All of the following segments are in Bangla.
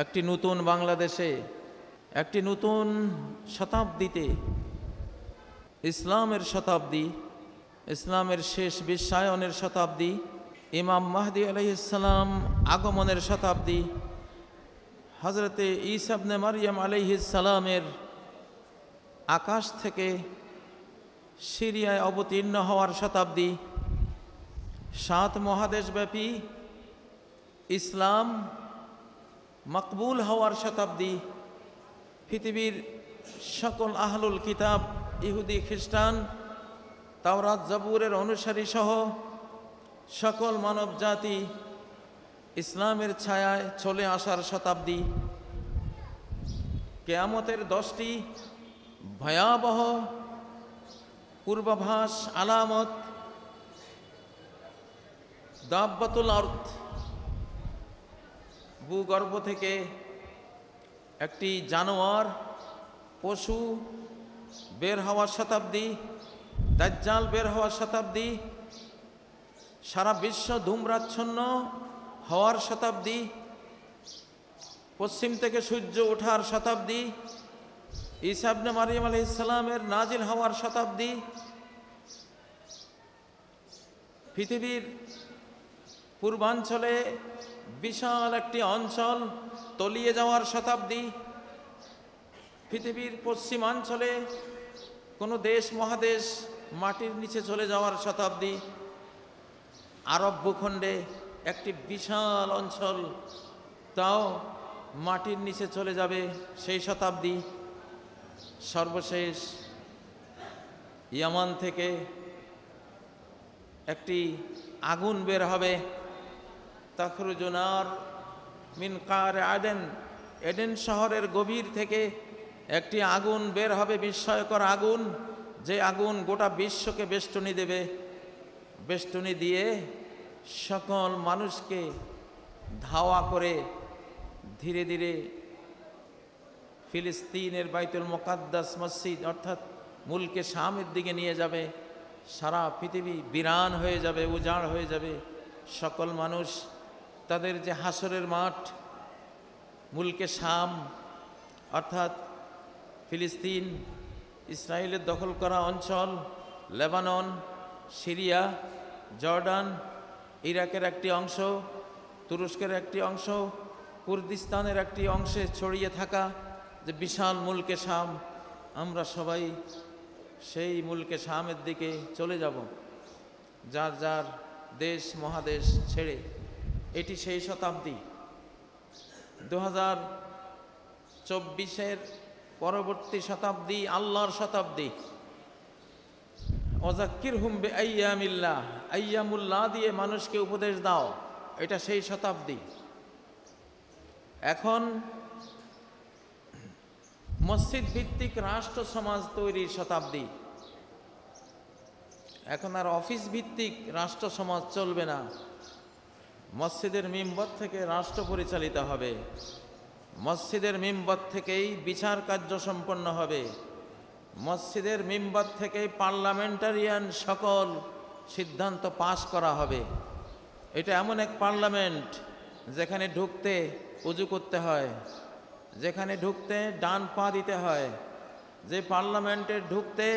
একটি নতুন বাংলাদেশে, একটি নতুন শতাব্দীতে, ইসলামের শতাব্দী, ইসলামের শেষ বিশ্বায়নের শতাব্দী, ইমাম মাহদী আলাইহিস সালাম আগমনের শতাব্দী, হযরতে ঈসা ইবনে মারইয়াম আলাইহিস সালামের আকাশ থেকে সিরিয়ায় অবতীর্ণ হওয়ার শতাব্দী, 7 মহাদেশব্যাপী ইসলাম মকবুল হওয়ার শতাব্দী, পৃথিবীর সকল আহলুল কিতাব, ইহুদি খ্রিস্টান, তাওরাত জাবুরের অনুসারী সহ সকল মানব জাতি ইসলামের ছায়ায় চলে আসার শতাব্দী। কিয়ামতের 10টি ভয়াবহ পূর্বাভাস, আলামত, দাব্বাতুল আরদ, ভূগর্ভ থেকে একটি জানোয়ার, পশু বের হওয়ার শতাব্দী, দাজ্জাল বের হওয়ার শতাব্দী, সারা বিশ্ব ধূম্রাচ্ছন্ন হওয়ার শতাব্দী, পশ্চিম থেকে সূর্য ওঠার শতাব্দী, ঈসা ইবনে মারইয়াম আলাইহিস সালামের নাজিল হওয়ার শতাব্দী, পৃথিবীর পূর্বাঞ্চলে বিশাল একটি অঞ্চল তলিয়ে যাওয়ার শতাব্দী, পৃথিবীর পশ্চিমাঞ্চলে কোনো দেশ মহাদেশ মাটির নিচে চলে যাওয়ার শতাব্দী, আরব ভূখণ্ডে একটি বিশাল অঞ্চল তাও মাটির নিচে চলে যাবে সেই শতাব্দী, সর্বশেষ ইয়ামান থেকে একটি আগুন বের হবে, তাখরুজু নার মিন কার আদেন, এডেন শহরের গভীর থেকে একটি আগুন বের হবে, বিস্ময়কর আগুন, যে আগুন গোটা বিশ্বকে বেষ্টনী দেবে, বেষ্টনী দিয়ে সকল মানুষকে ধাওয়া করে ধীরে ধীরে ফিলিস্তিনের বাইতুল মুকাদ্দাস মসজিদ অর্থাৎ মুলকে শামের দিকে নিয়ে যাবে। সারা পৃথিবী বিরান হয়ে যাবে, উজাড় হয়ে যাবে। সকল মানুষ তাদের যে হাসরের মাঠ মুলকে শাম অর্থাৎ ফিলিস্তিন, ইসরায়েলের দখল করা অঞ্চল, লেবানন, সিরিয়া, জর্ডান, ইরাকের একটি অংশ, তুরস্কের একটি অংশ, কুর্দিস্তানের একটি অংশে ছড়িয়ে থাকা যে বিশাল মুলকে শাম, আমরা সবাই সেই মুলকে শামের দিকে চলে যাব, যার যার দেশ মহাদেশ ছেড়ে। এটি সেই শতাব্দী। 2024-এর পরবর্তী শতাব্দী আল্লাহর শতাব্দী। ওয়াযাক্কিরহুম বিআইয়ামিল্লাহ, আইয়ামুল্লাহ দিয়ে মানুষকে উপদেশ দাও, এটা সেই শতাব্দী। এখন মসজিদ ভিত্তিক রাষ্ট্র সমাজ তৈরির শতাব্দী। এখন আর অফিস ভিত্তিক রাষ্ট্র সমাজ চলবে না, মসজিদের মিম্বর থেকে রাষ্ট্র পরিচালিত হবে, মসজিদের মিম্বর থেকেই বিচার কার্য সম্পন্ন হবে, মসজিদের মিম্বর থেকেই পার্লামেন্টারিয়ান সকল সিদ্ধান্ত পাশ করা হবে। এটা এমন এক পার্লামেন্ট যেখানে ঢুকতে উজু করতে হয়, যেখানে ঢুকতে ডান পা দিতে হয়, যে পার্লামেন্টে ঢুকতে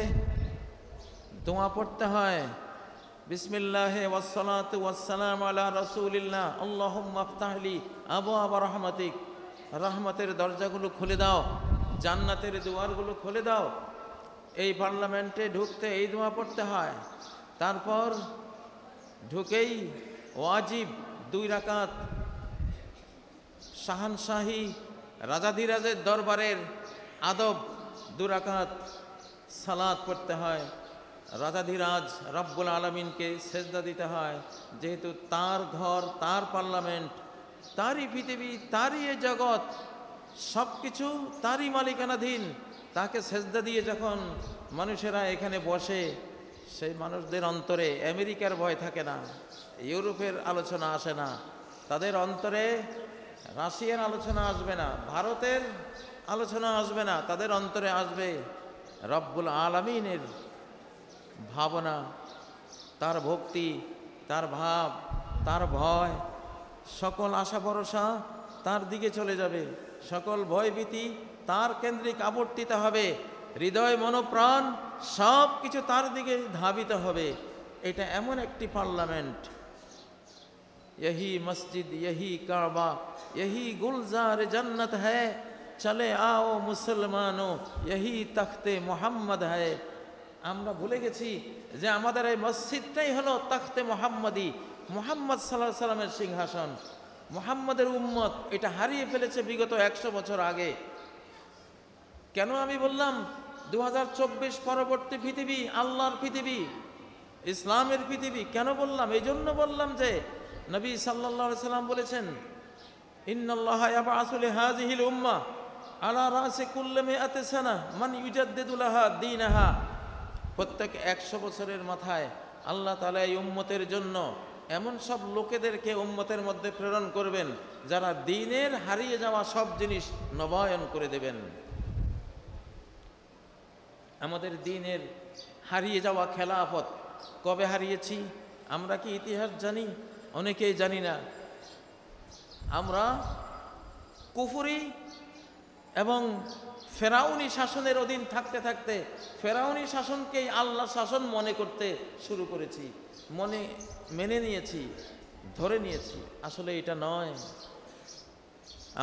দোয়া পড়তে হয়, বিসমিল্লাহি ওয়াসসালাতু ওয়াসসালামু আলা রাসূলিল্লাহ, আল্লাহুম্মা আফতাহলি আবওয়াবা রাহমাতিক, রহমতের দরজাগুলো খুলে দাও, জান্নাতের দুয়ারগুলো খুলে দাও। এই পার্লামেন্টে ঢুকতে এই দোয়া পড়তে হয়। তারপর ঢুকেই ওয়াজিব 2 রাকাত শাহানশাহী রাজাধিরাজের দরবারের আদব 2 রাকাত সালাত পড়তে হয়। রাজাধিরাজ রব্বুল আলামিনকে সেজদা দিতে হয়, যেহেতু তার ঘর, তার পার্লামেন্ট, তারই পৃথিবী, তারই এ জগৎ, সব কিছু তারই মালিকানাধীন। তাকে সেজদা দিয়ে যখন মানুষেরা এখানে বসে, সেই মানুষদের অন্তরে আমেরিকার ভয় থাকে না, ইউরোপের আলোচনা আসে না, তাদের অন্তরে রাশিয়ার আলোচনা আসবে না, ভারতের আলোচনা আসবে না, তাদের অন্তরে আসবে রব্বুল আলামিনের ভাবনা, তার ভক্তি, তার ভাব, তার ভয়, সকল আশা ভরসা তার দিকে চলে যাবে, সকল ভয়ভীতি তার কেন্দ্রিক আবর্তিত হবে, হৃদয় মনোপ্রাণ সব কিছু তার দিকে ধাবিত হবে। এটা এমন একটি পার্লামেন্ট, यही मस्जिद यही काबा यही गुलजार जन्नत है, चले आओ मुसलमानो यही तख्ते मोहम्मद है। আমরা ভুলে গেছি যে আমাদের এই মসজিদটাই হলো তখতে মোহাম্মদী, মুহাম্মদ সাল্লাল্লাহু আলাইহি সাল্লামের সিংহাসন, মুহাম্মদের উম্মত। এটা হারিয়ে ফেলেছে বিগত 100 বছর আগে। কেন আমি বললাম 2024 পরবর্তী পৃথিবী আল্লাহর পৃথিবী, ইসলামের পৃথিবী? কেন বললাম? এই জন্য বললাম যে নবী সাল্লাল্লাহু আলাইহি সাল্লাম বলেছেন, ইন্নাল্লাহা ইয়াবআসু লিহাযিহিল উম্মাহ আলা রাসি কুল্লি মিআতি সানা মান ইউজাদ্দিদু লাহা দীনাহা। প্রত্যেক 100 বছরের মাথায় আল্লাহ তাআলা এই উম্মতের জন্য এমন সব লোকেদেরকে উম্মতের মধ্যে প্রেরণ করবেন যারা দ্বীনের হারিয়ে যাওয়া সব জিনিস নবায়ন করে দেবেন। আমাদের দ্বীনের হারিয়ে যাওয়া খেলাফত কবে হারিয়েছি? আমরা কি ইতিহাস জানি? অনেকেই জানি না। আমরা কুফরি এবং ফেরাউনি শাসনের অধীন থাকতে থাকতে ফেরাউনি শাসনকেই আল্লাহ শাসন মনে করতে শুরু করেছি, মেনে নিয়েছি, ধরে নিয়েছি। আসলে এটা নয়।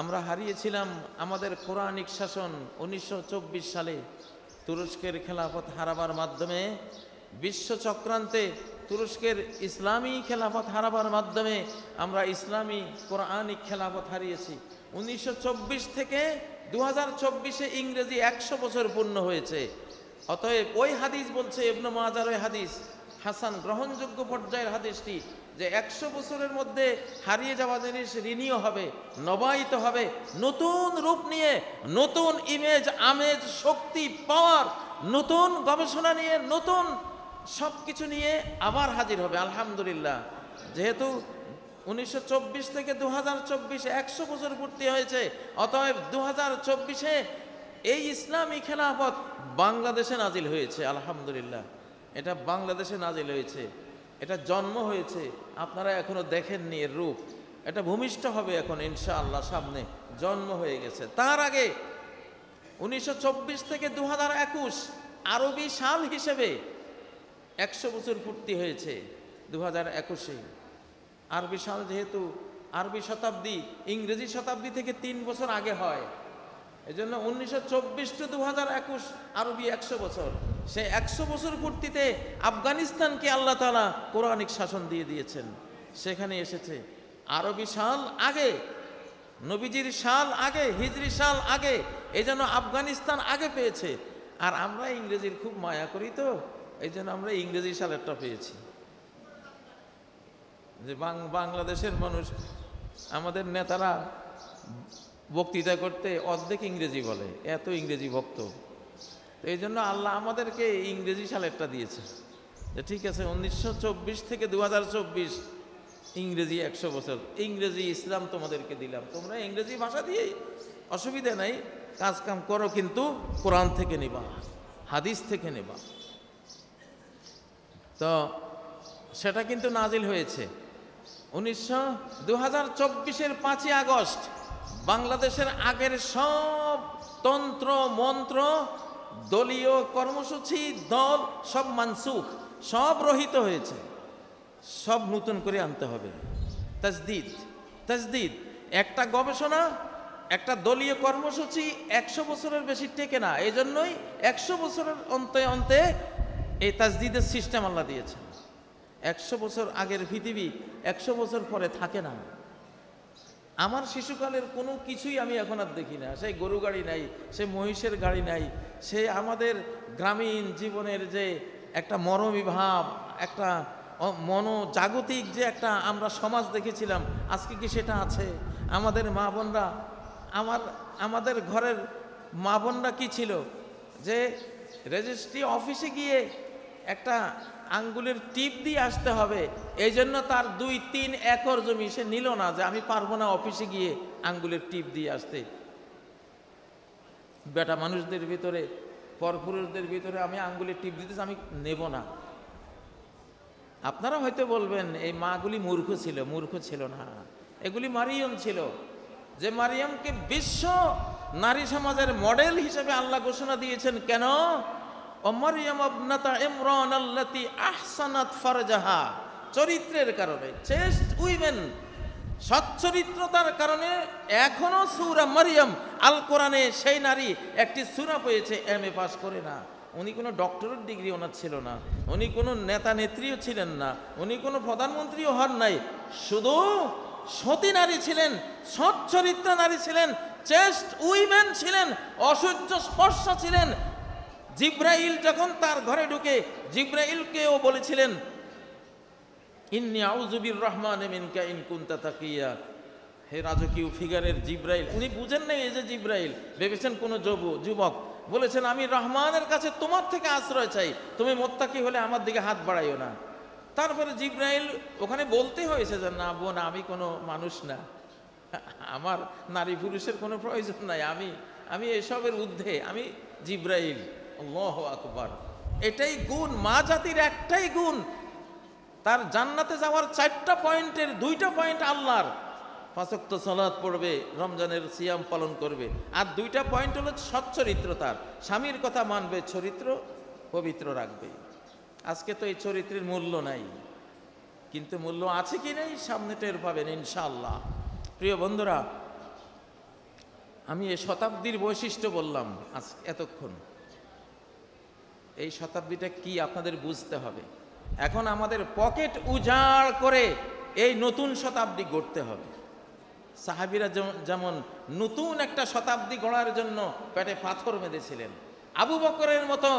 আমরা হারিয়েছিলাম আমাদের কোরআনিক শাসন 1924 সালে তুরস্কের খেলাফত হারাবার মাধ্যমে, বিশ্ব চক্রান্তে তুরস্কের ইসলামী খেলাফত হারাবার মাধ্যমে আমরা ইসলামী কোরআনিক খেলাফত হারিয়েছি। 1924 থেকে 2024-এ ইংরেজি 100 বছর পূর্ণ হয়েছে। অতএব ওই হাদিস বলছে, ইবনে মাজার ওই হাদিস হাসান গ্রহণযোগ্য পর্যায়ের হাদিসটি, যে 100 বছরের মধ্যে হারিয়ে যাওয়া জিনিস রিনিউ হবে, নবায়িত হবে, নতুন রূপ নিয়ে, নতুন ইমেজ, আমেজ, শক্তি, পাওয়ার, নতুন গবেষণা নিয়ে, নতুন সব কিছু নিয়ে আবার হাজির হবে। আলহামদুলিল্লাহ, যেহেতু 1924 থেকে 2024 100 বছর পূর্তি হয়েছে, অতএব 2024-এ এই ইসলামী খেলাফত বাংলাদেশে নাজিল হয়েছে। আলহামদুলিল্লাহ, এটা বাংলাদেশে নাজিল হয়েছে, এটা জন্ম হয়েছে। আপনারা এখনো দেখেননি এর রূপ, এটা ভূমিষ্ঠ হবে এখন ইনশাআল্লাহ, সামনে জন্ম হয়ে গেছে। তার আগে 1924 থেকে 2021 আরবি সাল হিসেবে 100 বছর পূর্তি হয়েছে 2021-এ। আরবি সাল যেহেতু আরবি শতাব্দী ইংরেজি শতাব্দী থেকে 3 বছর আগে হয়, এজন্য 1924 টু 2021 আরবি 100 বছর। সেই 100 বছর পূর্তিতে আফগানিস্তানকে আল্লাহ তাআলা কোরআনিক শাসন দিয়ে দিয়েছেন, সেখানে এসেছে। আরবি সাল আগে, নবীজির সাল আগে, হিজরি সাল আগে, এজন্য আফগানিস্তান আগে পেয়েছে। আর আমরা ইংরেজির খুব মায়া করি, তো এই জন্য আমরা ইংরেজি সালেরটা পেয়েছি। যে বাংলাদেশের মানুষ, আমাদের নেতারা বক্তৃতা করতে অর্ধেক ইংরেজি বলে, এত ইংরেজি ভক্ত। তো এই জন্য আল্লাহ আমাদেরকে ইংরেজি সালেরটা দিয়েছে, যে ঠিক আছে 1924 থেকে 2024 ইংরেজি 100 বছর, ইংরেজি ইসলাম তোমাদেরকে দিলাম, তোমরা ইংরেজি ভাষা দিয়েই অসুবিধা নাই, কাজ কাম করো, কিন্তু কোরআন থেকে নেবা, হাদিস থেকে নেবা। তো সেটা কিন্তু নাজিল হয়েছে 2024-এর 5ই আগস্ট। বাংলাদেশের আগের সব তন্ত্র মন্ত্র, দলীয় কর্মসূচি, দল সব মানসুখ, সব রহিত হয়েছে, সব নতুন করে আনতে হবে। তাজদিদ, তাজদিদ। একটা গবেষণা, একটা দলীয় কর্মসূচি 100 বছরের বেশি টেকে না, এই জন্যই 100 বছরের অন্তে অন্তে এই তাজদিদের সিস্টেম আল্লাহ দিয়েছে। 100 বছর আগের পৃথিবী 100 বছর পরে থাকে না। আমার শিশুকালের কোনো কিছুই আমি এখন আর দেখি না। সেই গরু গাড়ি নাই, সে মহিষের গাড়ি নাই, সে আমাদের গ্রামীণ জীবনের যে একটা মরমী ভাব, একটা মনোজাগতিক যে একটা আমরা সমাজ দেখেছিলাম, আজকে কি সেটা আছে? আমাদের মা বোনরা, আমাদের ঘরের মা বোনরা কি ছিল, যে রেজিস্ট্রি অফিসে গিয়ে একটা আঙ্গুলের টিপ দিয়ে আসতে হবে, এই জন্য তার 2-3 একর জমি সে নিল না, যে আমি পারবো না অফিসে গিয়ে আঙ্গুলের টিপ দিয়ে আসতে। বেটা মানুষদের ভিতরে, পরপুরুষদের ভিতরে আমি আঙ্গুলের টিপ দিতে আমি নেব না। আপনারা হয়তো বলবেন এই মাগুলি মূর্খ ছিল, মূর্খ ছিল না, এগুলি মারিয়ম ছিল, যে মারিয়ামকে বিশ্ব নারী সমাজের মডেল হিসেবে আল্লাহ ঘোষণা দিয়েছেন। কেন? ও মারিয়াম ইবনাতা ইমরান আল্লাতী আহসানাত ফারজাহা, চরিত্রের কারণে, চেস্ট উইমেন, সচ্চরিত্রতার কারণে এখনো সূরা মারিয়াম আল কোরআনে সেই নারী একটি সূরা পেয়েছে, এমএ পাস করে না। উনি কোনো ডক্টরেট ডিগ্রি ওনার ছিল না, উনি কোনো নেতা নেত্রীও ছিলেন না, উনি কোনো প্রধানমন্ত্রীও হন নাই, শুধু সতী নারী ছিলেন, সচ্চরিত্র নারী ছিলেন, চেস্ট উইমেন ছিলেন, অসহ্য স্পর্শ ছিলেন। জিব্রাইল যখন তার ঘরে ঢুকে জিব্রাইলকেও বলেছিলেন, ইন্নী আউযু বির-রহমানি মিনকা ইন কুনতা তাকিয়া। হে রাজকীয় ফিগারের জিব্রাইল, উনি বুঝেন নাই এই যে জিব্রাইল, ভেবেছেন কোনো যুবক, বলেছেন আমি রহমানের কাছে তোমার থেকে আশ্রয় চাই, তুমি মুত্তাকি হলে আমার দিকে হাত বাড়াইও না। তারপরে জিব্রাইল ওখানে বলতে হয়েছে যে না বোন, আমি কোনো মানুষ না, আমার নারী পুরুষের কোনো প্রয়োজন নাই, আমি এসবের ঊর্ধ্বে, আমি জিব্রাইল। আল্লাহু আকবার। এটাই গুণ, মা জাতির একটাই গুণ, তার জান্নাতে যাওয়ার 4টা পয়েন্টের 2টা পয়েন্ট আল্লাহর। 5 ওয়াক্ত সালাত পড়বে, রমজানের সিয়াম পালন করবে, আর 2টা পয়েন্ট হলো সচ্চরিত্র, তার স্বামীর কথা মানবে, চরিত্র পবিত্র রাখবে। আজকে তো এই চরিত্রের মূল্য নাই, কিন্তু মূল্য আছে কি নেই সামনে টের পাবেন ইনশাআল্লাহ। প্রিয় বন্ধুরা, আমি এই শতাব্দীর বৈশিষ্ট্য বললাম আজ এতক্ষণ। এই শতাব্দীটা কি আপনাদের বুঝতে হবে। এখন আমাদের পকেট উজাড় করে এই নতুন শতাব্দী গড়তে হবে। সাহাবীরা যেমন নতুন একটা শতাব্দী গড়ার জন্য পেটে পাথর বেঁধেছিলেন, আবু বকরের মতো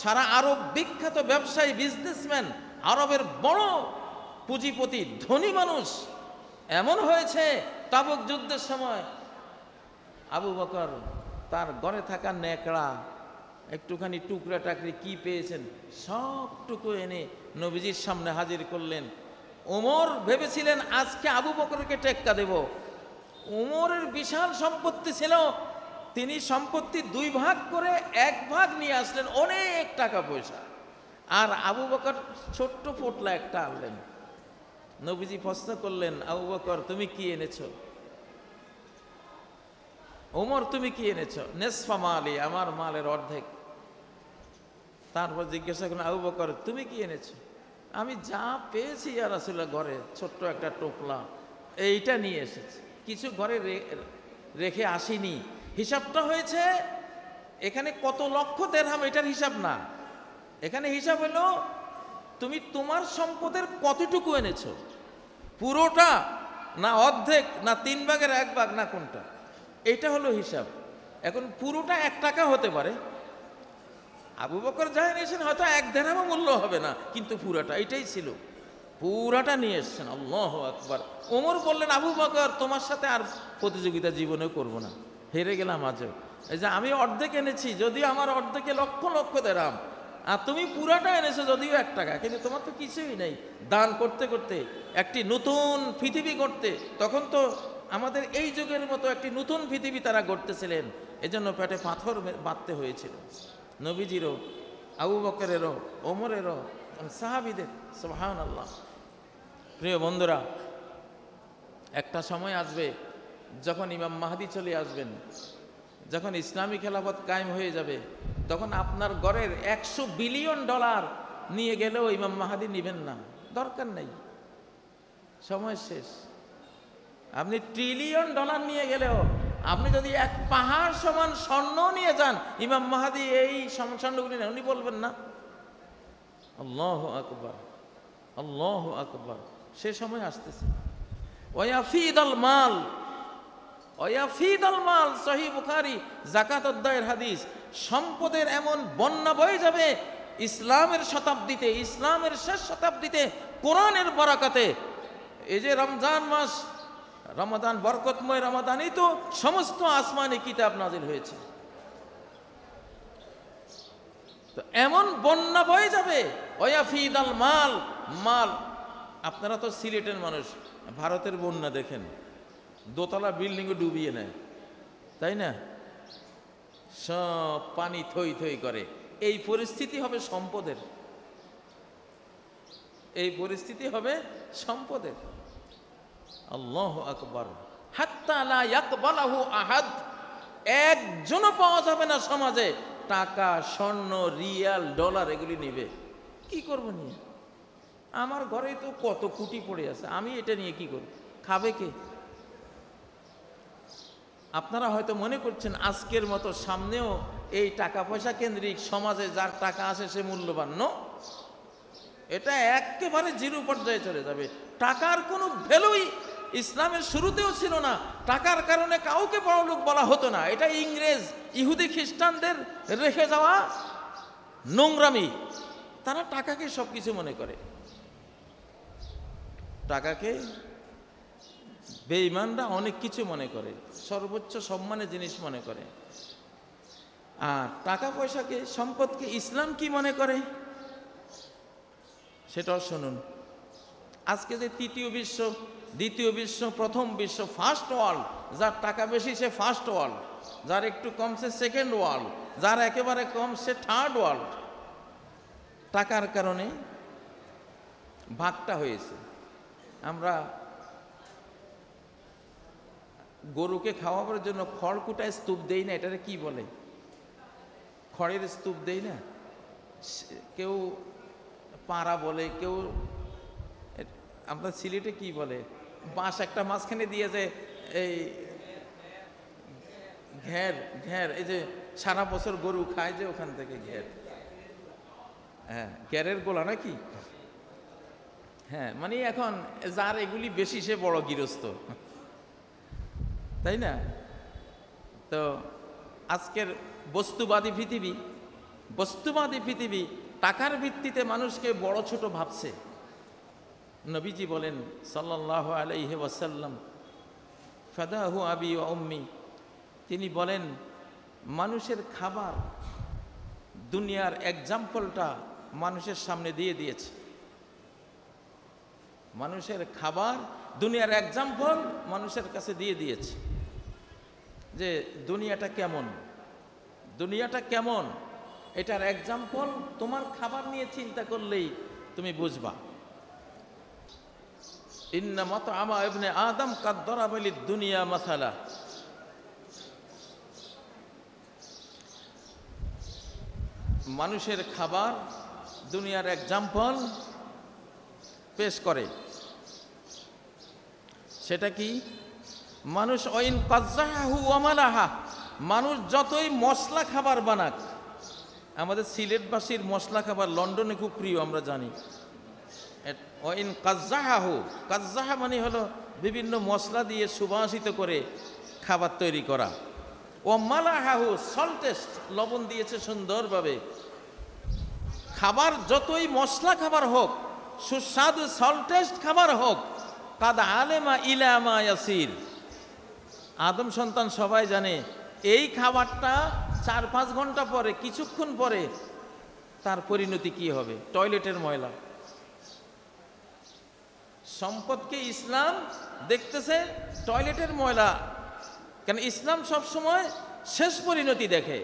সারা আরব বিখ্যাত ব্যবসায়ী, বিজনেসম্যান, আরবের বড় পুঁজিপতি, ধনী মানুষ এমন হয়েছে তাবুক যুদ্ধের সময় আবু বকর তার ঘরে থাকা ন্যাকড়া, একটুখানি টুকরা টাকরি কি পেয়েছেন সবটুকু এনে নবীজির সামনে হাজির করলেন। ওমর ভেবেছিলেন আজকে আবু বকরকে টেক্কা দেব। ওমরের বিশাল সম্পত্তি ছিল, তিনি সম্পত্তি 2 ভাগ করে 1 ভাগ নিয়ে আসলেন, অনেক টাকা পয়সা। আর আবু বকর ছোট্ট পোটলা একটা আনলেন। নবীজি প্রশ্ন করলেন, আবু বকর তুমি কি এনেছো? ওমর তুমি কি এনেছো? নেসফা মালি, আমার মালের অর্ধেক। তারপর জিজ্ঞাসা করলেন, আবু বকর তুমি কি এনেছো? আমি যা পেয়েছি ইয়া রাসূলুল্লাহ, ঘরে ছোট্ট একটা টোপলা, এইটা নিয়ে এসেছি, কিছু ঘরে রেখে আসিনি। হিসাবটা হয়েছে এখানে কত লক্ষ দিরহাম, এটার হিসাব না, এখানে হিসাব হলো তুমি তোমার সম্পদের কতটুকু এনেছো, পুরোটা না অর্ধেক না 3 ভাগের 1 ভাগ না কোনটা, এইটা হলো হিসাব। এখন পুরোটা 1 টাকা হতে পারে, আবু বকর যা এনেছেন হয়তো 1 দিরহামও মূল্য হবে না, কিন্তু পুরাটা, এটাই ছিল, পুরাটা নিয়ে এসছেন। আল্লাহু আকবার। ওমর বললেন, আবু বকর তোমার সাথে আর প্রতিযোগিতা জীবনেও করব না, হেরে গেলাম আজও। এই যে আমি অর্ধেক এনেছি, যদিও আমার অর্ধেকে লক্ষ লক্ষ দিরহাম, আর তুমি পুরাটা এনেছো যদিও 1 টাকা, কিন্তু তোমার তো কিছুই নেই। দান করতে করতে একটি নতুন পৃথিবী গড়তে, তখন তো আমাদের এই যুগের মতো একটি নতুন পৃথিবী তারা গড়তেছিলেন, এজন্য পেটে পাথর বাঁধতে হয়েছিল নবীজিরও, আবু বকরেরও, ওমরেরও, সাহাবীদের। সুবহানাল্লাহ। প্রিয় বন্ধুরা, একটা সময় আসবে যখন ইমাম মাহদী চলে আসবেন, যখন ইসলামী খেলাফত কায়েম হয়ে যাবে, তখন আপনার ঘরের $100 বিলিয়ন নিয়ে গেলেও ইমাম মাহদী নেবেন না, দরকার নেই, সময় শেষ। আপনি $1 ট্রিলিয়ন নিয়ে গেলেও, আপনি যদি 1 পাহাড় সমান স্বর্ণ নিয়ে যান, ইমাম মাহদী এই স্বর্ণগুলি নেন, উনি বলবেন না। আল্লাহু আকবার, আল্লাহু আকবার। সে সময় আসতেছে। ওয়াফিদাল মাল, ওয়াফিদাল মাল, সহিহ বুখারী, যাকাত অধ্যায়ের হাদিস। সম্পদের এমন বন্যা বয়ে যাবে ইসলামের শতাব্দীতে, ইসলামের শেষ শতাব্দীতে, কোরআনের বরাকাতে। এই যে রমজান মাস, রমাদান, বরকতময় রমাদানই তো সমস্ত আসমানি কিতাব নাজিল হয়েছে। তো এমন বন্যা বয়ে যাবে, ওয়াফিদাল মাল, মাল। আপনারা তো সিলেটের মানুষ, ভারতের বন্যা দেখেন, দোতলা বিল্ডিংও ডুবিয়ে নেয়, তাই না? সব পানি থই থই করে। এই পরিস্থিতি হবে সম্পদের, এই পরিস্থিতি হবে সম্পদের। আল্লাহু আকবার। হাত্তা লা ইয়াকবালাহু আহাদ, একজনও পাওয়া যাবে না সমাজে টাকা, স্বর্ণ, রিয়াল, ডলার এগুলি নিবে। কি করবো নিয়ে? আমার ঘরে তো কত কোটি পড়ে আছে, আমি এটা নিয়ে কি করব? খাবে কে? আপনারা হয়তো মনে করছেন আজকের মতো সামনেও এই টাকা পয়সা কেন্দ্রিক সমাজে যার টাকা আছে সে মূল্যবান। নো, এটা একেবারে জিরো পর্যায়ে চলে যাবে। টাকার কোনো ভ্যালুই ইসলামের শুরুতেও ছিল না। টাকার কারণে কাউকে বড়লোক বলা হতো না। এটা ইংরেজ, ইহুদি, খ্রিস্টানদের রেখে যাওয়া নোংরামি। তারা টাকাকে সব কিছু মনে করে, টাকাকে বেঈমানরা অনেক কিছু মনে করে, সর্বোচ্চ সম্মানের জিনিস মনে করে। আর টাকা পয়সাকে, সম্পদকে ইসলাম কি মনে করে সেটাও শুনুন। আজকে যে তৃতীয় বিশ্ব, দ্বিতীয় বিশ্ব, প্রথম বিশ্ব, ফার্স্ট ওয়ার্ল্ড, যার টাকা বেশি সে ফার্স্ট ওয়ার্ল্ড, যার একটু কম সে সেকেন্ড ওয়ার্ল্ড, যার একেবারে কম সে থার্ড ওয়ার্ল্ড। টাকার কারণে ভাগটা হয়েছে। আমরা গরুকে খাওয়াবার জন্য খড়কুটায় স্তূপ দেই না, এটারে কি বলে? খড়ের স্তূপ দেই না। কেউ পাড়া বলে, কেউ আপনার সিলেটে কি বলে, বাঁশ একটা মাঝখানে দিয়ে যে এই ঘের, ঘের, এই যে সারা বছর গরু খায় যে ওখান থেকে ঘের, হ্যাঁ ঘেরের গোলা নাকি? হ্যাঁ, মানে এখন যার এগুলি বেশি সে বড় গৃহস্থ, তাই না? তো আজকের বস্তুবাদী পৃথিবী টাকার ভিত্তিতে মানুষকে বড় ছোট ভাবছে। নবীজি বলেন সাল্লাল্লাহু আলাইহি ওয়াসাল্লাম, ফাদাহু আবি ওয়া উম্মি, তিনি বলেন মানুষের খাবার দুনিয়ার এক্সাম্পলটা মানুষের সামনে দিয়ে দিয়েছে। মানুষের খাবার দুনিয়ার এক্সাম্পল মানুষের কাছে দিয়ে দিয়েছে যে দুনিয়াটা কেমন, এটার এক্সাম্পল তোমার খাবার নিয়ে চিন্তা করলেই তুমি বুঝবা। ইন্না মাতআমা ইবনে আদম কাদ দারাবা লিদ দুনিয়া মাসালা, মানুষের খাবার দুনিয়ার এক্সাম্পল পেশ করে। সেটা কি? মানুষ ওয়াইন কাজ্জাহু ওয়া মালাহা, মানুষ যতই মশলা খাবার বানাক, আমাদের সিলেটবাসীর মশলা খাবার লন্ডনে খুব প্রিয়, আমরা জানি। ওয়াইন কাজ্জাহু, কাজ্জাহা মানে হলো বিভিন্ন মশলা দিয়ে সুবাসিত করে খাবার তৈরি করা। ও মালাহাহু, সল্টেস্ট, লবণ দিয়েছে সুন্দরভাবে। খাবার যতই মশলা খাবার হোক, সুস্বাদু সল্টেস্ট খাবার হোক, কাদ আলেমা ইলামা ইয়াসির, আদম সন্তান সবাই জানে এই খাবারটা 4-5 ঘন্টা পরে, কিছুক্ষণ পরে তার পরিণতি কি হবে? টয়লেটের ময়লা। সম্পদকে ইসলাম দেখতেছে টয়লেটের ময়লা, কেন? ইসলাম সবসময় শেষ পরিণতি দেখে,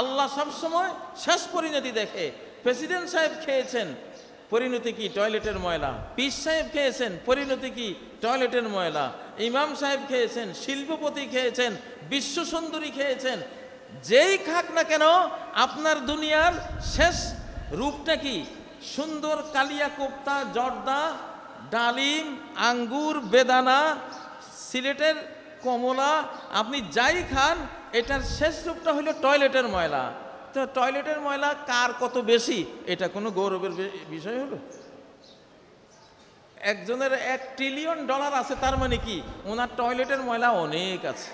আল্লাহ সবসময় শেষ পরিণতি দেখে। প্রেসিডেন্ট সাহেব খেয়েছেন, পরিণতি কি? টয়লেটের ময়লা। পীর সাহেব খেয়েছেন, পরিণতি কি? টয়লেটের ময়লা। ইমাম সাহেব খেয়েছেন, শিল্পপতি খেয়েছেন, বিশ্ব সুন্দরী খেয়েছেন, যেই খাক না কেন আপনার দুনিয়ার শেষ রূপটা কি? সুন্দর কালিয়া কোপ্তা, জর্দা, ডালিম, আঙ্গুর, বেদানা, সিলেটের কমলা, আপনি যাই খান এটার শেষ রূপটা হলো টয়লেটের ময়লা। তো টয়লেটের ময়লা কার কত বেশি, এটা কোনো গৌরবের বিষয় হলো? একজনের $1 ট্রিলিয়ন আছে, তার মানে কি ওনার টয়লেটের ময়লা অনেক আছে,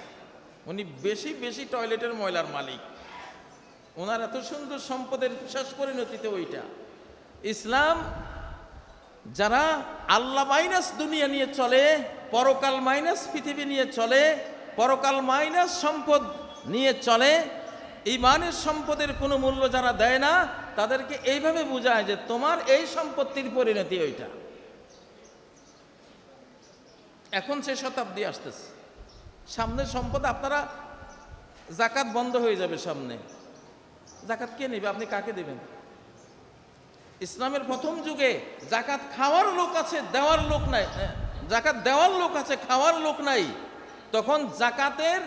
উনি বেশি বেশি টয়লেটের ময়লার মালিক। ওনার এত সুন্দর সম্পদের শেষ পরিণতিতে ওইটা। ইসলাম যারা আল্লাহ মাইনাস দুনিয়া নিয়ে চলে, পরকাল মাইনাস পৃথিবী নিয়ে চলে, পরকাল মাইনাস সম্পদ নিয়ে চলে, ইমানের সম্পদের কোনো মূল্য যারা দেয় না, তাদেরকে এইভাবে বোঝায় যে তোমার এই সম্পত্তির পরিণতি ওইটা। এখন সে শতাব্দী আসতেছে, সামনের সম্পদ আপনারা, জাকাত বন্ধ হয়ে যাবে সামনে। জাকাত কে নেবে? আপনি কাকে দেবেন? ইসলামের প্রথম যুগে জাকাত খাওয়ার লোক আছে, দেওয়ার লোক নাই। জাকাত দেওয়ার লোক আছে, খাওয়ার লোক নাই। তখন জাকাতের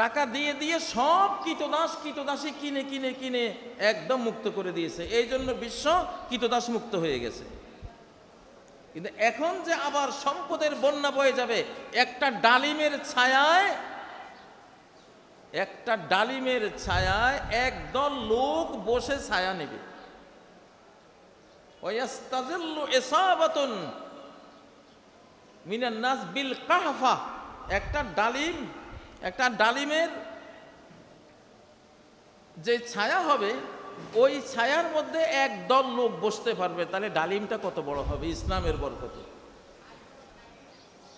টাকা দিয়ে দিয়ে সব কৃতদাসী কিনে কিনে কিনে একদম মুক্ত করে দিয়েছে। এই জন্য বিশ্ব কৃতদাস মুক্ত হয়ে গেছে। কিন্তু এখন যে আবার সম্পদের বন্যা বয়ে যাবে, একটা ডালিমের ছায়ায় একদল লোক বসে ছায়া নেবে। ওয়াস্তাজিল্লু ইসাবাতুন মিনান নাস বিল কাহফা, একটা ডালিমের যে ছায়া হবে, ওই ছায়ার মধ্যে একদল লোক বসতে পারবে। তাহলে ডালিমটা কত বড় হবে ইসলামের বরকতে।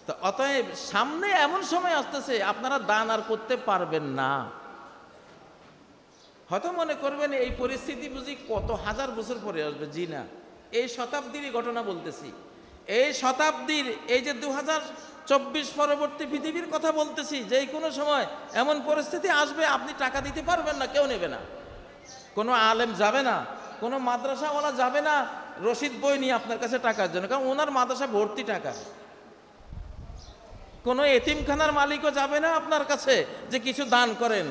তো অতএব সামনে এমন সময় আসতেছে আপনারা দান আর করতে পারবেন না। হয়তো মনে করবেন এই পরিস্থিতি বুঝি কত হাজার বছর পরে আসবে। জি না, এই শতাব্দীরই ঘটনা বলতেছি। এই শতাব্দীর, এই যে 2024 পরবর্তী পৃথিবীর কথা বলতেছি, যে কোনো সময় এমন পরিস্থিতি আসবে আপনি টাকা দিতে পারবেন না, কেউ নেবে না, কোনো আলেম যাবে না, কোনো মাদ্রাসাওয়ালা যাবে না রশিদ বই নিয়ে আপনার কাছে টাকার জন্য, কারণ ওনার মাদ্রাসা ভর্তি টাকা। কোনো এতিমখানার মালিকও যাবে না আপনার কাছে যে কিছু দান করেন,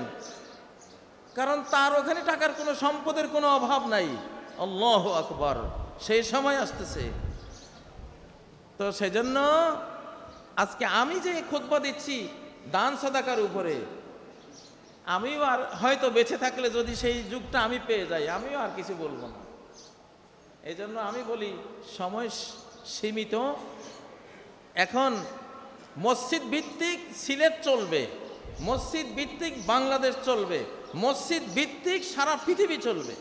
কারণ তার ওখানে টাকার কোনো সম্পদের কোনো অভাব নাই। আল্লাহু আকবার, সেই সময় আসতেছে। তো সেজন্য আজকে আমি যে খুতবা দিচ্ছি দান সাদাকার উপরে, আমিও আর হয়তো বেঁচে থাকলে যদি সেই যুগটা আমি পেয়ে যাই, আমিও আর কিছু বলবো না। এই জন্য আমি বলি সময় সীমিত। এখন মসজিদ ভিত্তিক সিলেট চলবে, মসজিদ ভিত্তিক বাংলাদেশ চলবে, মসজিদ ভিত্তিক সারা পৃথিবী চলবে।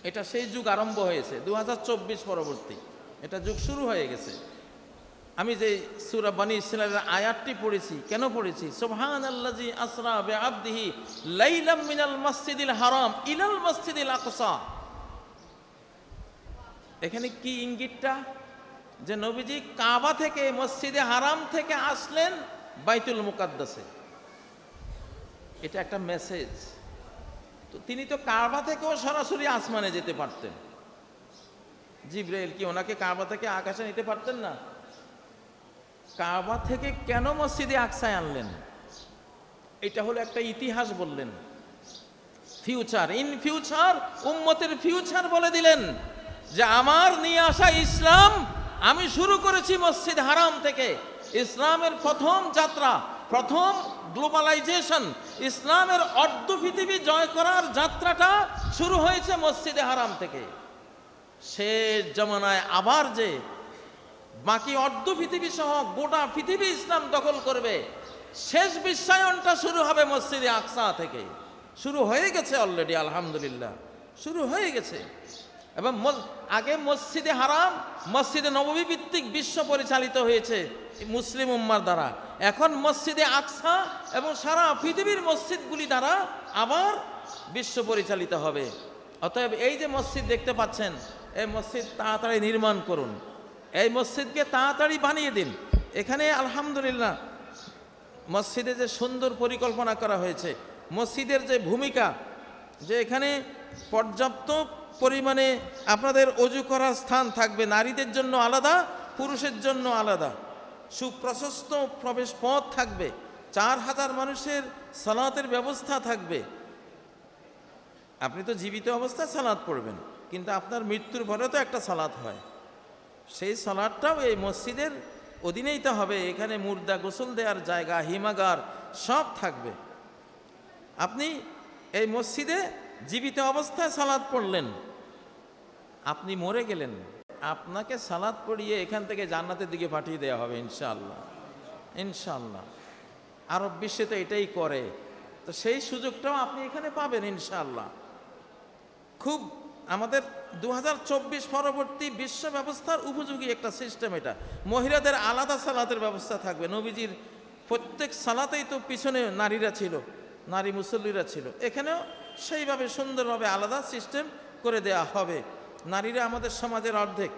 এটা সেই যুগ আরম্ভ হয়েছে 2024 পরবর্তী, এটা যুগ শুরু হয়ে গেছে। আমি যে সূরা বনী ইসরাঈলের আয়াতটি পড়েছি, কেন পড়েছি? সুবহানাল্লাযী আসরা বিআবদিহি লাইলাম মিনাল মাসজিদিল হারাম ইলাল মাসজিদিল আকসা। এখানে কি ইঙ্গিতটা? যে নবীজি কাবা থেকে, মসজিদে হারাম থেকে আসলেন বাইতুল মুকাদ্দাসে। এটা একটা মেসেজ। তো তিনি তো কাবা থেকেও সরাসরি আসমানে যেতে পারতেন। জিবরাইল কি ওনাকে কাবা থেকে আকাশে নিতে পারতেন না? কাবা থেকে কেন মসজিদে আকসায় আনলেন? এটা হলো একটা ইতিহাস বললেন, ফিউচার, ইন ফিউচার, উম্মতের ফিউচার বলে দিলেন যে আমার নিয়ে আসা ইসলাম আমি শুরু করেছি মসজিদ হারাম থেকে। ইসলামের প্রথম যাত্রা, প্রথম গ্লোবালাইজেশন, ইসলামের অর্ধ পৃথিবী জয় করার যাত্রাটা শুরু হয়েছে মসজিদে হারাম থেকে। শেষ জামানায় আবার যে বাকি অর্ধ পৃথিবী সহ গোটা পৃথিবী ইসলাম দখল করবে, শেষ বিশ্বায়নটা শুরু হবে মসজিদে আকসা থেকে। শুরু হয়ে গেছে অলরেডি, আলহামদুলিল্লাহ শুরু হয়ে গেছে। এবং আগে মসজিদে হারাম, মসজিদে নববী ভিত্তিক বিশ্ব পরিচালিত হয়েছে মুসলিম উম্মার দ্বারা। এখন মসজিদে আকসা এবং সারা পৃথিবীর মসজিদগুলি দ্বারা আবার বিশ্ব পরিচালিত হবে। অতএব এই যে মসজিদ দেখতে পাচ্ছেন, এই মসজিদ তাড়াতাড়ি নির্মাণ করুন, এই মসজিদকে তাড়াতাড়ি বানিয়ে দিন। এখানে আলহামদুলিল্লাহ মসজিদে যে সুন্দর পরিকল্পনা করা হয়েছে, মসজিদের যে ভূমিকা, যে এখানে পর্যাপ্ত পরিমাণে আপনাদের অজু করার স্থান থাকবে, নারীদের জন্য আলাদা, পুরুষের জন্য আলাদা, সুপ্রশস্ত প্রবেশ পথ থাকবে, 4000 মানুষের সালাতের ব্যবস্থা থাকবে। আপনি তো জীবিত অবস্থায় সালাত পড়বেন, কিন্তু আপনার মৃত্যুর পরে তো একটা সালাত হয়, সেই সালাতটাও এই মসজিদের অধীনেই তো হবে। এখানে মুর্দা গোসল দেওয়ার জায়গা, হিমাগার সব থাকবে। আপনি এই মসজিদে জীবিত অবস্থায় সালাত পড়লেন, আপনি মরে গেলেন, আপনাকে সালাত পড়িয়ে এখান থেকে জান্নাতের দিকে পাঠিয়ে দেওয়া হবে ইনশাআল্লাহ। ইনশাআল্লাহ আরব বিশ্বে তো এটাই করে, তো সেই সুযোগটাও আপনি এখানে পাবেন ইনশাআল্লাহ। খুব আমাদের 2024 পরবর্তী বিশ্ব ব্যবস্থার উপযোগী একটা সিস্টেম এটা। মহিলাদের আলাদা সালাতের ব্যবস্থা থাকবে। নবীজির প্রত্যেক সালাতেই তো পিছনে নারীরা ছিল, নারী মুসল্লিরা ছিল, এখানেও সেইভাবে সুন্দরভাবে আলাদা সিস্টেম করে দেয়া হবে। নারীরা আমাদের সমাজের অর্ধেক,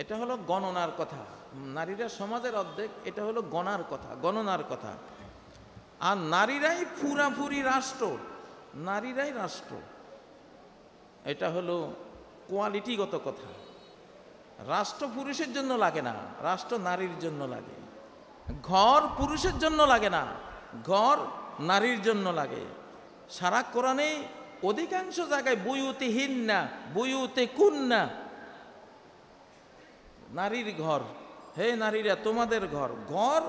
এটা হলো গণনার কথা। নারীরা সমাজের অর্ধেক, এটা হলো গণার কথা, গণনার কথা। আর নারীরাই পুরাপুরি রাষ্ট্র, নারীরাই রাষ্ট্র, এটা হলো কোয়ালিটিগত কথা। রাষ্ট্র পুরুষের জন্য লাগে না, রাষ্ট্র নারীর জন্য লাগে। ঘর পুরুষের জন্য লাগে না, ঘর নারীর জন্য লাগে। সারা কোরআনে অধিকাংশ জায়গায় বুয়ুতিহিন্না, বুয়ুতে কুন্না, নারীর ঘর, হে নারীরা তোমাদের ঘর। ঘর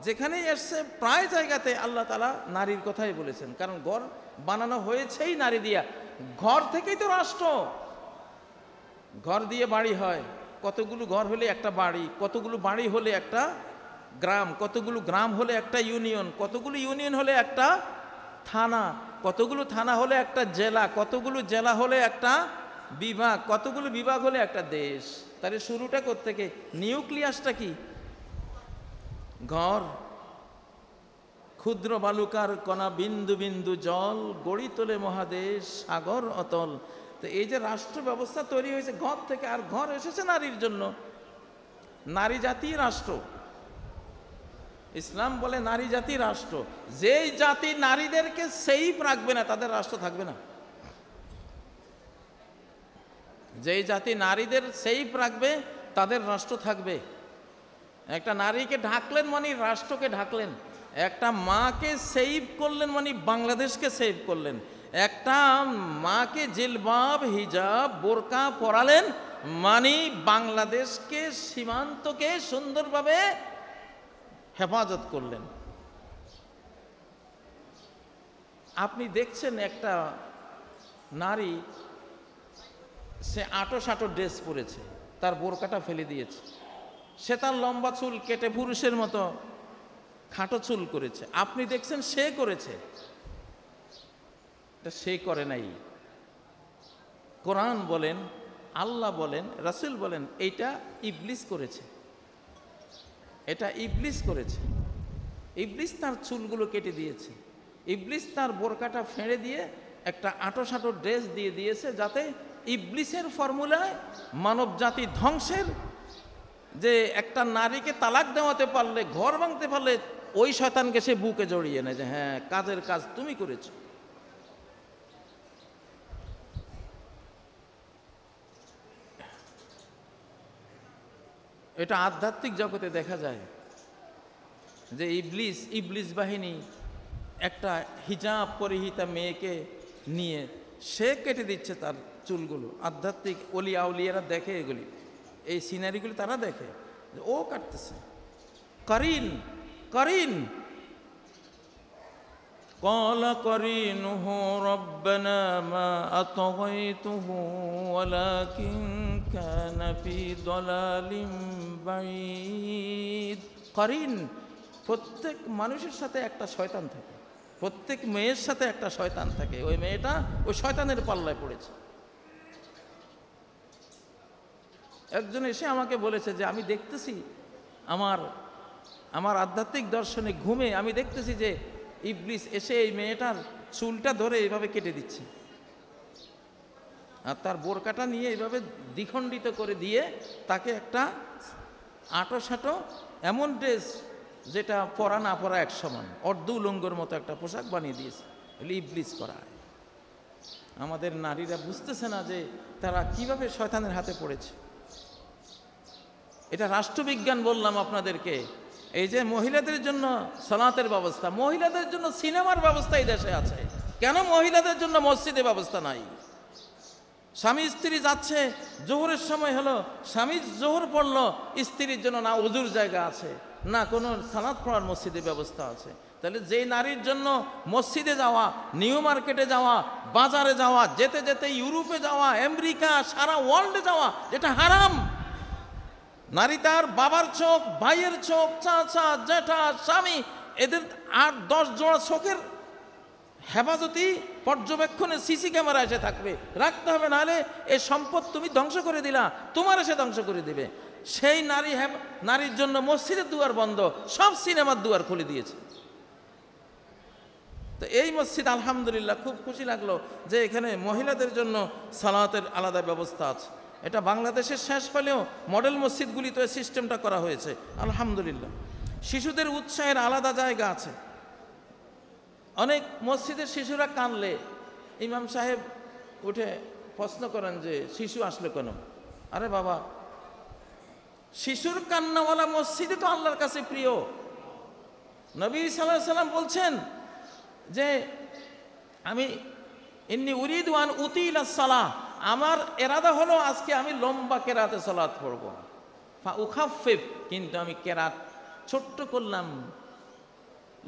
যেখানেই এসছে প্রায় জায়গাতে আল্লাহ তাআলা নারীর কথাই বলেছেন, কারণ ঘর বানানো হয়েছেই নারী দিয়া। ঘর থেকেই তো রাষ্ট্র। ঘর দিয়ে বাড়ি হয়, কতগুলো ঘর হলে একটা বাড়ি, কতগুলো বাড়ি হলে একটা গ্রাম, কতগুলো গ্রাম হলে একটা ইউনিয়ন, কতগুলো ইউনিয়ন হলে একটা থানা, কতগুলো থানা হলে একটা জেলা, কতগুলো জেলা হলে একটা বিভাগ, কতগুলো বিভাগ হলে একটা দেশ। তাহলে শুরুটা কোত্থেকে? নিউক্লিয়াসটা কি? ঘর। ক্ষুদ্র বালুকার কণা বিন্দু বিন্দু জল, গড়ি তোলে মহাদেশ সাগর অতল। তো এই যে রাষ্ট্র ব্যবস্থা তৈরি হয়েছে ঘর থেকে, আর ঘর এসেছে নারীর জন্য। নারী জাতি রাষ্ট্র, ইসলাম বলে নারী জাতি রাষ্ট্র। যেই জাতি নারীদেরকে সেফ রাখবে না, তাদের রাষ্ট্র থাকবে না। যেই জাতি নারীদের সেফ রাখবে, তাদের রাষ্ট্র থাকবে। একটা নারীকে ঢাকলেন মানে রাষ্ট্রকে ঢাকলেন, একটা মাকে সেভ করলেন মানে বাংলাদেশকে সেভ করলেন, একটা মাকে জিলবাব হিজাব বোরকা পরালেন মানে বাংলাদেশকে, সীমান্তকে সুন্দরভাবে হেফাজত করলেন। আপনি দেখছেন একটা নারী, সে আটো সাটো ড্রেস পরেছে, তার বোরকাটা ফেলে দিয়েছে, সে তার লম্বা চুল কেটে পুরুষের মতো খাটো চুল করেছে। আপনি দেখছেন সে করেছে, এটা সে করে নাই। কোরআন বলেন, আল্লাহ বলেন, রাসূল বলেন এইটা ইবলিস করেছে, এটা ইবলিস করেছে। ইবলিস তার চুলগুলো কেটে দিয়েছে, ইবলিস তার বোরকাটা ফেড়ে দিয়ে একটা আটো সাটো ড্রেস দিয়ে দিয়েছে, যাতে ইবলিসের ফর্মুলায় মানব জাতি ধ্বংসের, যে একটা নারীকে তালাক দেওয়াতে পারলে, ঘর ভাঙতে পারলে, ওই শয়তানকে সে বুকে জড়িয়ে নেয় যে হ্যাঁ কাজের কাজ তুমি করেছো। এটা আধ্যাত্মিক জগতে দেখা যায় যে ইবলিস বাহিনী একটা হিজাব পরিহিতা মেয়েকে নিয়ে সে কেটে দিচ্ছে তার চুলগুলো। আধ্যাত্মিক অলিয়া উলিয়ারা দেখে এগুলি, এই সিনারিগুলি তারা দেখে যে ও কাটতেছে। করিন করিন قال قرينه ربنا ما أطغيته ولكن كان في ضلال بعيد। করিন, প্রত্যেক মানুষের সাথে একটা শয়তান থাকে, প্রত্যেক মেয়ের সাথে একটা শয়তান থাকে। ওই মেয়েটা ওই শয়তানের পাল্লায় পড়েছে। একজন এসে আমাকে বলেছে যে আমি দেখতেছি আমার আধ্যাত্মিক দর্শনে ঘুমে আমি দেখতেছি যে ইবলিস এসে এই মেয়েটার চুলটা ধরে এইভাবে কেটে দিচ্ছে, আর তার বোরকাটা নিয়ে এইভাবে দ্বিখণ্ডিত করে দিয়ে তাকে একটা আটো সাটো এমন ড্রেস, যেটা পরা না পরা এক সমান, অর্ধ উলঙ্গর মতো একটা পোশাক বানিয়ে দিয়েছে। ইবলিস করায়। আমাদের নারীরা বুঝতেছে না যে তারা কিভাবে শয়তানের হাতে পড়েছে। এটা রাষ্ট্রবিজ্ঞান বললাম আপনাদেরকে। এই যে মহিলাদের জন্য সালাতের ব্যবস্থা, মহিলাদের জন্য সিনেমার ব্যবস্থা এই দেশে আছে, কেন মহিলাদের জন্য মসজিদে ব্যবস্থা নাই? স্বামী স্ত্রী যাচ্ছে, জোহরের সময় হলো, স্বামী জোহর পড়লো, স্ত্রীর জন্য না ওযুর জায়গা আছে, না কোনো সালাত পড়ার মসজিদে ব্যবস্থা আছে। তাহলে যেই নারীর জন্য মসজিদে যাওয়া, নিউ মার্কেটে যাওয়া, বাজারে যাওয়া, যেতে যেতে ইউরোপে যাওয়া, আমেরিকা, সারা ওয়ার্ল্ডে যাওয়া, যেটা হারাম। নারী তার বাবার চোখ, ভাইয়ের চোখ, চাচা, জ্যাঠা, স্বামী, এদের 8-10 জোড়া চোখের হেফাজতি পর্যবেক্ষণে সিসি ক্যামেরা এসে থাকবে, রাখতে হবে, নাহলে এই সম্পদ তুমি ধ্বংস করে দিলা, তোমার এসে ধ্বংস করে দিবে। সেই নারীর জন্য মসজিদের দুয়ার বন্ধ, সব সিনেমার দুয়ার খুলে দিয়েছে। তো এই মসজিদ আলহামদুলিল্লাহ খুব খুশি লাগলো যে এখানে মহিলাদের জন্য সালাতের আলাদা ব্যবস্থা আছে। এটা বাংলাদেশের শেষ হলেও মডেল মসজিদগুলিতে সিস্টেমটা করা হয়েছে আলহামদুলিল্লাহ। শিশুদের উৎসাহের আলাদা জায়গা আছে। অনেক মসজিদের শিশুরা কানলে ইমাম সাহেব উঠে প্রশ্ন করেন যে শিশু আসলো কেন? আরে বাবা, শিশুর কান্নাওয়ালা মসজিদে তো আল্লাহর কাছে প্রিয়। নবী সাল্লাল্লাহু আলাইহি ওয়াসাল্লাম বলছেন যে আমি ইন্নী উরিদু আন উতিলা সালাহ, আমার এরাদা হলো আজকে আমি লম্বা কেরাতে সালাত পড়ব, ফা উখাফফিফ, কিন্তু আমি কেরাত ছোট্ট করলাম।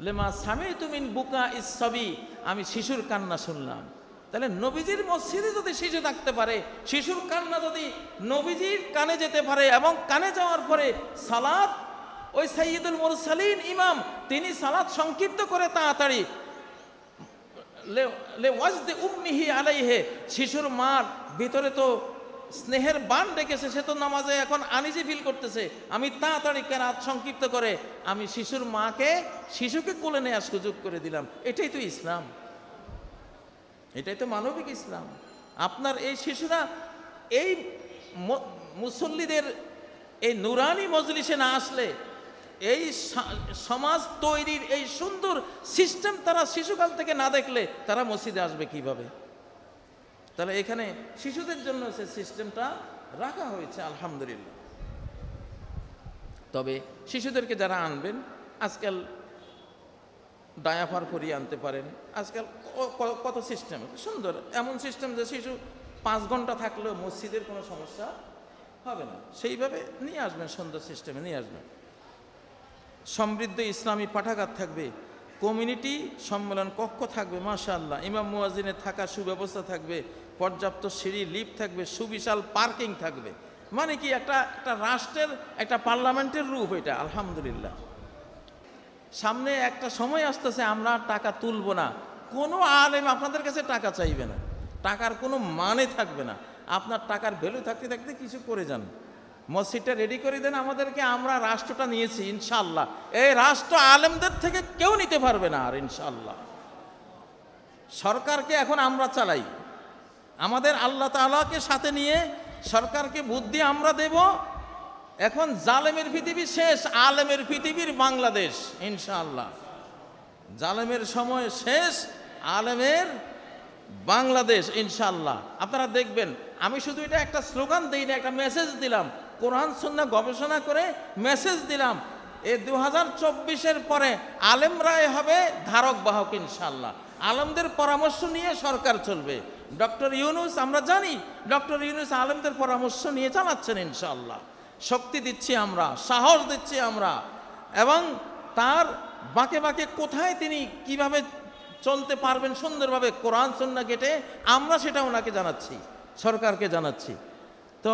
লেমা সামি'তু মিন বুকা ইস-সাবি, আমি শিশুর কান্না শুনলাম। তাহলে নবীজির মসজিদে যদি শিশু থাকতে পারে, শিশুর কান্না যদি নবীজির কানে যেতে পারে, এবং কানে যাওয়ার পরে সালাত ওই সাইয়্যিদুল মুরসালিন ইমাম তিনি সালাত সংক্ষিপ্ত করে তাড়াতাড়ি লে ওয়াজদে উম্মিহি আলাইহে, শিশুর মার ভিতরে তো স্নেহের বান ডেকেছে, সে তো নামাজে এখন আনিজি ফিল করতেছে, আমি তাড়াতাড়ি কেরাত সংক্ষিপ্ত করে আমি শিশুর মাকে শিশুকে কোলে নেওয়ার সুযোগ করে দিলাম। এটাই তো ইসলাম, এটাই তো মানবিক ইসলাম। আপনার এই শিশুরা এই মুসল্লিদের এই নুরানি মজলিসে না আসলে, এই সমাজ তৈরির এই সুন্দর সিস্টেম তারা শিশুকাল থেকে না দেখলে তারা মসজিদে আসবে কিভাবে? তাহলে এখানে শিশুদের জন্য সে সিস্টেমটা রাখা হয়েছে, আলহামদুলিল্লাহ। তবে শিশুদেরকে যারা আনবেন, আজকাল ডায়াপার পরিয়ে আনতে পারেন, আজকাল কত সিস্টেম সুন্দর, এমন সিস্টেম যে শিশু 5 ঘন্টা থাকলেও মসজিদের কোনো সমস্যা হবে না, সেইভাবে নিয়ে আসবেন, সুন্দর সিস্টেমে নিয়ে আসবেন। সমৃদ্ধ ইসলামী পাঠাগার থাকবে, কমিউনিটি সম্মেলন কক্ষ থাকবে, মাশাআল্লাহ, ইমাম মুয়াজ্জিনের থাকার সুব্যবস্থা থাকবে, পর্যাপ্ত সিঁড়ি লিফট থাকবে, সুবিশাল পার্কিং থাকবে। মানে কি একটা রাষ্ট্রের, একটা পার্লামেন্টের রূপ এটা, আলহামদুলিল্লাহ। সামনে একটা সময় আসতেছে আমরা টাকা তুলবো না, কোনো আলেম আপনাদের কাছে টাকা চাইবে না, টাকার কোনো মানে থাকবে না। আপনার টাকার ভ্যালু থাকতে থাকতে কিছু করে যান, মসজিদটা রেডি করে দেন আমাদেরকে, আমরা রাষ্ট্রটা নিয়েছি ইনশাআল্লাহ, এই রাষ্ট্র আলেমদের থেকে কেউ নিতে পারবে না আর ইনশাআল্লাহ। সরকারকে এখন আমরা চালাই, আমাদের আল্লাহ তাআলাকে সাথে নিয়ে সরকারকে বুদ্ধি আমরা দেব। এখন জালেমের পৃথিবী শেষ, আলেমের পৃথিবীর বাংলাদেশ ইনশাআল্লাহ। জালেমের সময় শেষ, আলেমের বাংলাদেশ ইনশাআল্লাহ। আপনারা দেখবেন, আমি শুধু এটা একটা স্লোগান দিই না, একটা মেসেজ দিলাম, কোরআন সুন্নাহ গবেষণা করে মেসেজ দিলাম। এই 2024-এর পরে আলেমরাই হবে ধারক বাহক ইনশাআল্লাহ। আলেমদের পরামর্শ নিয়ে সরকার চলবে। ডক্টর ইউনূস, আমরা জানি ডক্টর ইউনূস আলেমদের পরামর্শ নিয়ে চালাচ্ছেন ইনশাআল্লাহ। শক্তি দিচ্ছি আমরা, সাহস দিচ্ছি আমরা, এবং তার বাঁকে বাঁকে কোথায় তিনি কিভাবে চলতে পারবেন সুন্দরভাবে কোরআন সুন্নাহ ঘেঁটে, আমরা সেটা ওনাকে জানাচ্ছি, সরকারকে জানাচ্ছি। তো